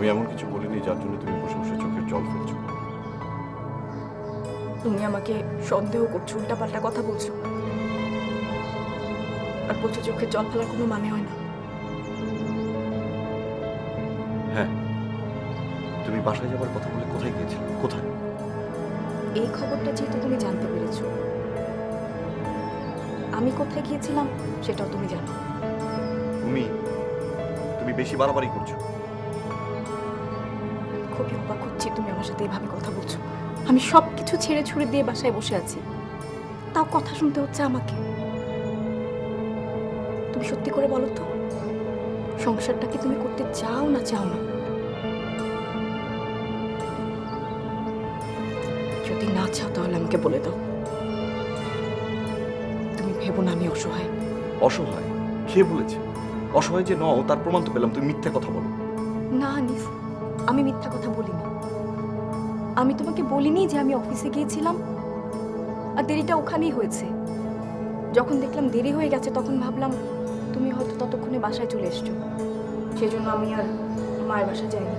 আমি এমন কিছু বলিনি যার জন্য তুমি বসে বসে চোখের জল ফেলছো। তুমি আমাকে সন্দেহ করছো, উল্টাপাল্টা কথা বলছো, আর বলছো চোখের জল ফেলার কোনো মানে হয় না। হ্যাঁ, তুমি বাসায় যাবার কথা বলে কোথায় গিয়েছিলে? কোথায়? এই খবরটা যেহেতু তুমি জানতে পেরেছো, আমি কোথায় গিয়েছিলাম সেটাও তুমি জানো। তুমি বেশি বাড়াবাড়ি করছো। খুবই অবাক হচ্ছি তুমি আমার সাথে এভাবে কথা বলছো। আমি সব কিছু ছেড়ে ছুড়ে দিয়ে বাসায় বসে আছি, তাও কথা শুনতে হচ্ছে আমাকে। তুমি সত্যি করে বলো তো, সংসারটা কি তুমি করতে চাও না চাও না? যদি না চাও তাহলে আমাকে বলে দাও। তুমি ভেবো না আমি অসহায়। অসহায়? কে বলেছে? অসহায় যে নও তার প্রমাণ তো পেলাম, তুমি মিথ্যা কথা বলো। না আনিস, আমি মিথ্যা কথা বলিনি। আমি তোমাকে বলিনি যে আমি অফিসে গিয়েছিলাম আর দেরিটা ওখানেই হয়েছে। যখন দেখলাম দেরি হয়ে গেছে তখন ভাবলাম তুমি হয়তো ততক্ষণে বাসায় চলে এসছো, সেই জন্য আমি আর মায়ের বাসায় যাইনি।